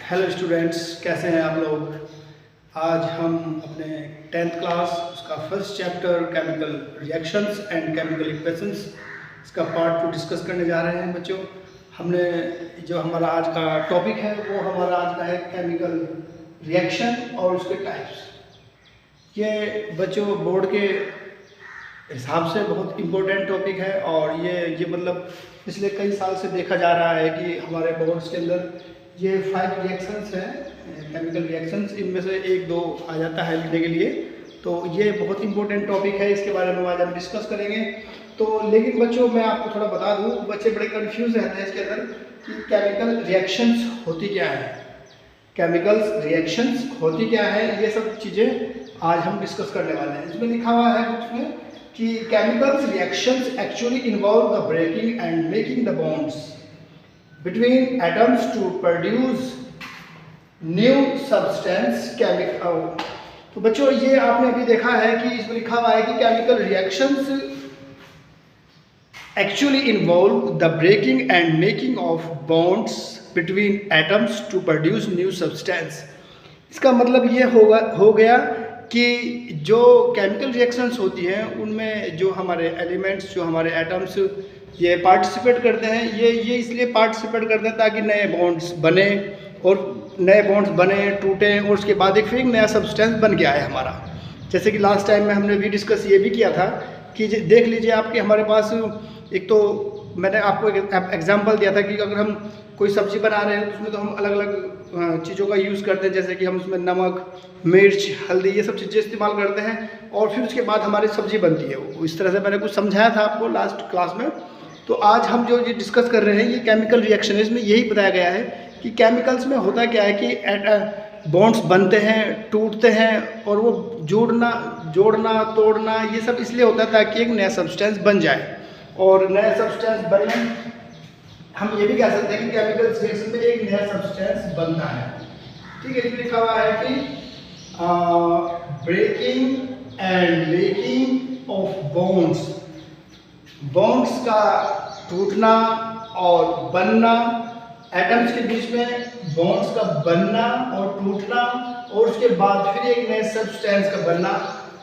Hello students, कैसे हैं आप लोग। आज हम अपने 10th क्लास उसका first chapter chemical reactions and chemical equations इसका पार्ट 2 डिस्कस करने जा रहे हैं बच्चों। हमने जो हमारा आज का टॉपिक है वो हमारा आज का है केमिकल रिएक्शन और उसके टाइप्स। ये बच्चों बोर्ड के हिसाब से बहुत इम्पोर्टेंट टॉपिक है और ये मतलब पिछले कई साल से देखा जा रहा है कि हमारे बोर्ड्स के अंदर ये 5 रिएक्शंस हैं केमिकल रिएक्शंस, इनमें से 1-2 आ जाता है लिखने के लिए। तो ये बहुत इंपॉर्टेंट टॉपिक है, इसके बारे में आज हम डिस्कस करेंगे। तो लेकिन बच्चों मैं आपको थोड़ा बता दूं, बच्चे बड़े कंफ्यूज रहते हैं इसके अंदर कि केमिकल रिएक्शंस होती क्या है, केमिकल्स रिएक्शंस होती क्या है, ये सब चीज़ें आज हम डिस्कस करने वाले हैं। इसमें लिखा हुआ है बुक्स में कि chemicals reactions actually involve the breaking and making the bonds between atoms to produce new substance chemical। तो बच्चों ये आपने अभी देखा है कि इसमें लिखा हुआ है कि chemical reactions actually involve the breaking and making of bonds between atoms to produce new substance. इसका मतलब ये हो गया कि जो केमिकल रिएक्शंस होती हैं उनमें जो हमारे एलिमेंट्स, जो हमारे एटम्स ये पार्टिसिपेट करते हैं, ये इसलिए पार्टिसिपेट करते हैं ताकि नए बॉन्ड्स बने, और नए बॉन्ड्स बने टूटे और उसके बाद एक फिर नया सब्सटेंस बन के आए हमारा। जैसे कि लास्ट टाइम में हमने भी डिस्कस ये भी किया था कि देख लीजिए आपके हमारे पास एक तो मैंने आपको एक एग्जांपल दिया था कि अगर हम कोई सब्ज़ी बना रहे हैं तो उसमें तो हम अलग अलग चीज़ों का यूज़ करते हैं, जैसे कि हम उसमें नमक, मिर्च, हल्दी ये सब चीज़ें इस्तेमाल करते हैं और फिर उसके बाद हमारी सब्ज़ी बनती है। वो इस तरह से मैंने कुछ समझाया था आपको लास्ट क्लास में। तो आज हम जो ये डिस्कस कर रहे हैं ये केमिकल रिएक्शन है। इसमें यही बताया गया है कि केमिकल्स में होता क्या है कि बॉन्ड्स बनते हैं, टूटते हैं और वो जोड़ना तोड़ना ये सब इसलिए होता है ताकि एक नया सब्सटेंस बन जाए। और नया सब्सटेंस बनने हम ये भी कह सकते हैं कि केमिकल रिएक्शन में एक नया सब्सटेंस बनता है। ठीक है, इसमें लिखा हुआ है कि breaking and making of bonds, bonds का टूटना और बनना, एटम्स के बीच में बॉन्ड्स का बनना और टूटना और उसके बाद फिर एक नए सब्सटेंस का बनना,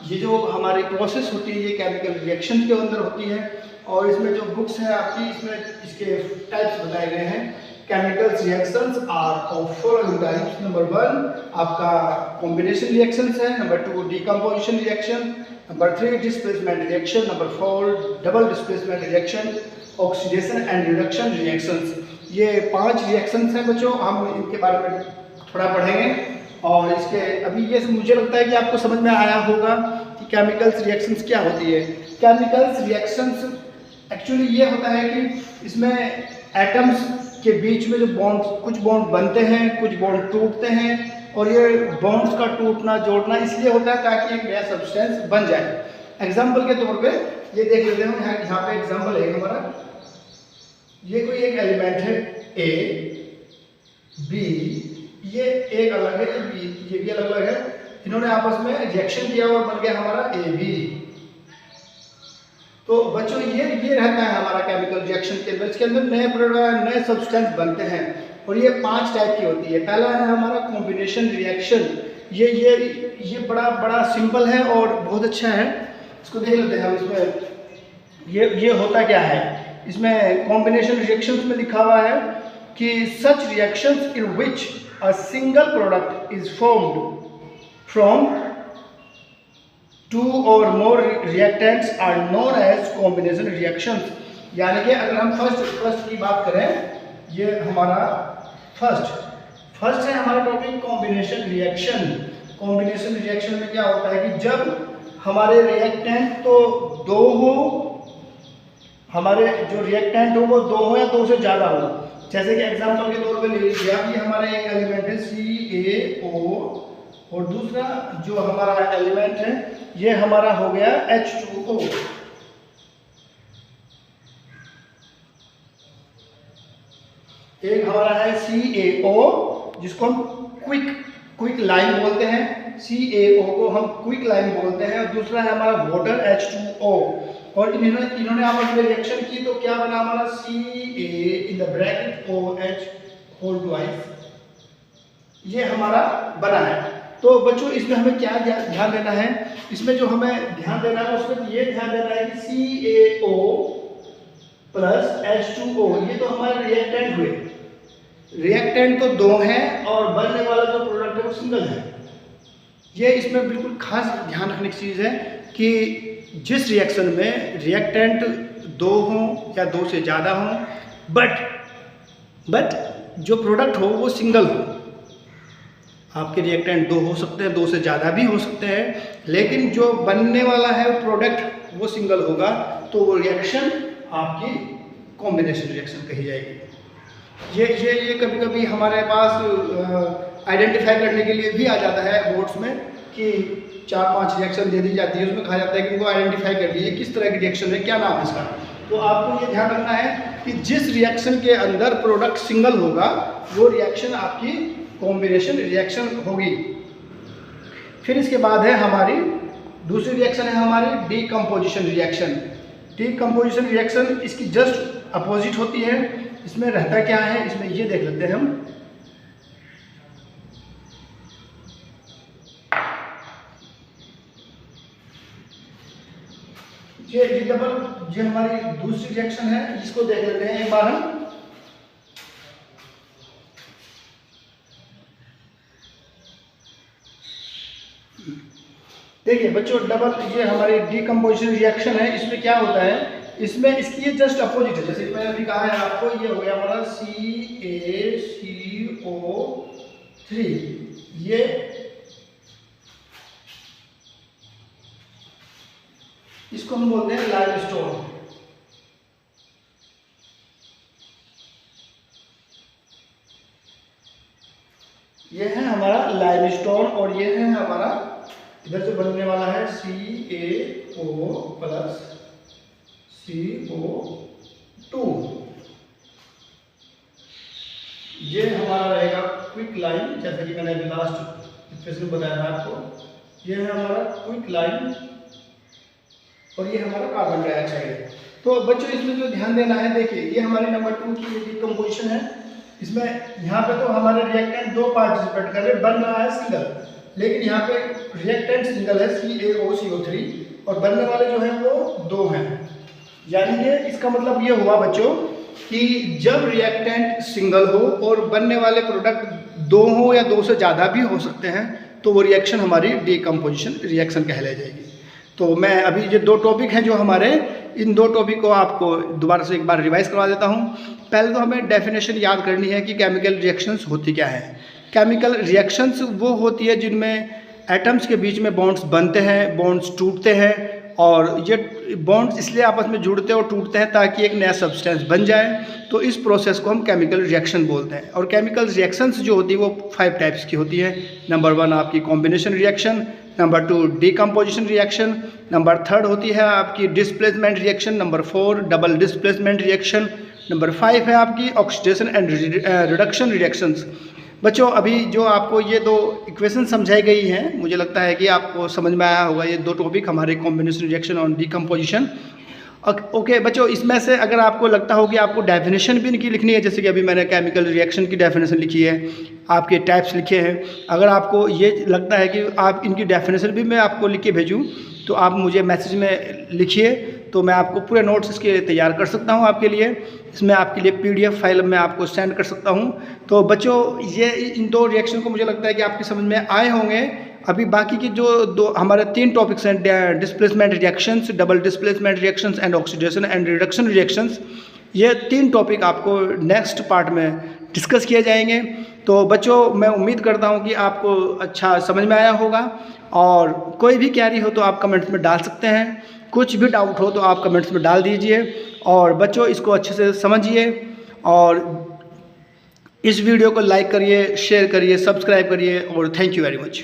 ये जो हमारी प्रोसेस होती है ये केमिकल रिएक्शन के अंदर होती है। और इसमें जो बुक्स है आपकी, इसमें इसके टाइप्स बताए गए हैं। Chemical reactions are of following types. Number 1 आपका कॉम्बिनेशन रिएक्शंस है, number 2 decomposition reaction, number 3 displacement reaction, number 4 double displacement reaction, oxidation and reduction reactions. ये 5 रिएक्शंस हैं बच्चों, हम इनके बारे में थोड़ा पढ़ेंगे। और इसके अभी ये मुझे लगता है कि आपको समझ में आया होगा कि केमिकल्स रिएक्शंस क्या होती है। केमिकल्स रिएक्शंस एक्चुअली ये होता है कि इसमें एटम्स के बीच में जो कुछ बॉन्ड बनते हैं, कुछ बॉन्ड टूटते हैं, और ये बॉन्ड्स का टूटना जोड़ना इसलिए होता है ताकि एक नया सब्सटेंस बन जाए। एग्जाम्पल के तौर पे ये देख लेते हैं, यहाँ पे एग्जाम्पल है हमारा, ये कोई एक एलिमेंट है ए बी, ये एक अलग है, बी ये भी अलग अलग है, इन्होंने आपस में रिएक्शन किया और बन गया हमारा ए बी। तो बच्चों ये रहता है हमारा केमिकल रिएक्शन के अंदर। इसके अंदर नए सब्सटेंस बनते हैं और ये 5 टाइप की होती है। पहला है हमारा कॉम्बिनेशन रिएक्शन। ये बड़ा सिंपल है और बहुत अच्छा है, इसको देख लेते हैं हम। इसमें ये होता क्या है, इसमें कॉम्बिनेशन रिएक्शंस में लिखा हुआ है कि such reactions in which a single product is formed from 2 or more reactants are known as combination reactions। यानी कि अगर हम फर्स्ट की बात करें, ये हमारा फर्स्ट है हमारा topic combination reaction. Combination reaction में क्या होता है कि जब हमारे रिएक्टेंट तो 2 हो, हमारे जो रिएक्टेंट हो वो 2 हो या 2 से ज़्यादा हो। जैसे कि एग्जाम्पल के तौर पे ले लीजिए आप, ये हमारा एक एलिमेंट है CaO और दूसरा जो हमारा एलिमेंट है ये हमारा हो गया H2O। एक हमारा है CaO जिसको हम क्विक लाइम बोलते हैं, CaO को हम क्विक लाइम बोलते हैं, और दूसरा है हमारा वाटर H2O। और इन्होंने आपस में रिएक्शन की तो क्या बना हमारा Ca in the bracket OH whole twice. ये हमारा बना है। तो बच्चों इसमें हमें क्या ध्यान देना है, इसमें जो हमें ध्यान देना है उसमें ये ध्यान देना है कि CaO प्लस H2O ये तो हमारे रिएक्टेंट हुए, रिएक्टेंट तो दो हैं और बनने वाला जो प्रोडक्ट है वो सिंगल है। ये इसमें बिल्कुल खास ध्यान रखने की चीज़ है कि जिस रिएक्शन में रिएक्टेंट दो हों या दो से ज़्यादा हों, बट जो प्रोडक्ट हो वो सिंगल हो। आपके रिएक्टेंट दो हो सकते हैं, दो से ज़्यादा भी हो सकते हैं, लेकिन जो बनने वाला है प्रोडक्ट वो सिंगल होगा, तो वो रिएक्शन आपकी कॉम्बिनेशन रिएक्शन कही जाएगी। ये कभी कभी हमारे पास आइडेंटिफाई करने के लिए भी आ जाता है बोर्ड्स में कि 4-5 रिएक्शन दे दी जाती है, उसमें कहा जाता है कि उनको आइडेंटिफाई कर लीजिए किस तरह की रिएक्शन है, क्या नाम है इसका। तो आपको ये ध्यान रखना है कि जिस रिएक्शन के अंदर प्रोडक्ट सिंगल होगा वो रिएक्शन आपकी कॉम्बिनेशन रिएक्शन होगी। फिर इसके बाद है हमारी दूसरी रिएक्शन है हमारी डीकम्पोजिशन रिएक्शन। डीकम्पोजिशन रिएक्शन इसकी जस्ट अपोजिट होती है। इसमें रहता क्या है, इसमें ये देख लेते हैं हम। ये हमारी दूसरी रिएक्शन है, इसको देख लेते हैं एक बार हम। देखिए बच्चों ये हमारी डीकम्पोजिशन रिएक्शन है। इसमें क्या होता है, इसमें इसकी ये जस्ट अपोजिट है। जैसे मैंने अभी कहा है आपको, ये हो गया हमारा CaCO3, ये इसको हम बोलते हैं लाइमस्टोन। ये है हमारा लाइमस्टोन और ये है हमारा इधर से बनने वाला है CaO प्लस CO2। ये हमारा रहेगा क्विक लाइन, जैसे कि मैंने अभी लास्ट इक्वेशन बताया था आपको। ये है हमारा क्विक लाइन और ये हमारा कार्बन डाइऑक्साइड। तो बच्चों इसमें जो ध्यान देना है, देखिए ये हमारी नंबर 2 की डीकम्पोजिशन है। इसमें यहाँ पे तो हमारे रिएक्टेंट दो पार्टिसिपेट कर रहे, बन रहा है सिंगल, लेकिन यहाँ पे रिएक्टेंट सिंगल है CaOCO3 और बनने वाले जो हैं वो दो हैं। यानी कि इसका मतलब ये हुआ बच्चों कि जब रिएक्टेंट सिंगल हो और बनने वाले प्रोडक्ट दो हो या दो से ज़्यादा भी हो सकते हैं, तो वो रिएक्शन हमारी डीकम्पोजिशन रिएक्शन कहलाई जाएगी। तो मैं अभी ये दो टॉपिक हैं जो हमारे, इन दो टॉपिक को आपको दोबारा से एक बार रिवाइज करवा देता हूँ। पहले तो हमें डेफिनेशन याद करनी है कि केमिकल रिएक्शंस होती क्या है। केमिकल रिएक्शंस वो होती है जिनमें एटम्स के बीच में बॉन्ड्स बनते हैं, बॉन्ड्स टूटते हैं, और ये बॉन्ड्स इसलिए आपस में जुड़ते और टूटते हैं ताकि एक नया सब्सटेंस बन जाए। तो इस प्रोसेस को हम केमिकल रिएक्शन बोलते हैं। और केमिकल रिएक्शंस जो होती है वो 5 टाइप्स की होती है। नंबर 1 आपकी combination reaction, number 2 decomposition reaction, number 3 होती है आपकी displacement reaction, number 4 double displacement reaction, number 5 है आपकी ऑक्सीडेशन एंड रिडक्शन रिएक्शंस। बच्चों अभी जो आपको ये दो इक्वेशन समझाई गई हैं, मुझे लगता है कि आपको समझ में आया होगा ये दो टॉपिक हमारे कॉम्बिनेशन रिएक्शन और डीकम्पोजिशन। ओके बच्चों, इसमें से अगर आपको लगता हो कि आपको डेफिनेशन भी इनकी लिखनी है, जैसे कि अभी मैंने केमिकल रिएक्शन की डेफिनेशन लिखी है, आपके टाइप्स लिखे हैं, अगर आपको ये लगता है कि आप इनकी डेफिनेशन भी मैं आपको लिख के भेजूँ तो आप मुझे मैसेज में लिखिए, तो मैं आपको पूरे नोट्स इसके तैयार कर सकता हूँ आपके लिए। इसमें आपके लिए PDF फाइल मैं आपको सेंड कर सकता हूँ। तो बच्चों ये इन दो रिएक्शन को मुझे लगता है कि आपकी समझ में आए होंगे। अभी बाकी की जो दो हमारे 3 टॉपिक्स हैं, displacement reactions, double displacement reactions and oxidation and reduction reactions, ये 3 टॉपिक आपको नेक्स्ट पार्ट में डिस्कस किए जाएंगे। तो बच्चों मैं उम्मीद करता हूँ कि आपको अच्छा समझ में आया होगा, और कोई भी क्वेरी हो तो आप कमेंट्स में डाल सकते हैं, कुछ भी डाउट हो तो आप कमेंट्स में डाल दीजिए। और बच्चों इसको अच्छे से समझिए और इस वीडियो को लाइक करिए, शेयर करिए, सब्सक्राइब करिए, और थैंक यू वेरी मच।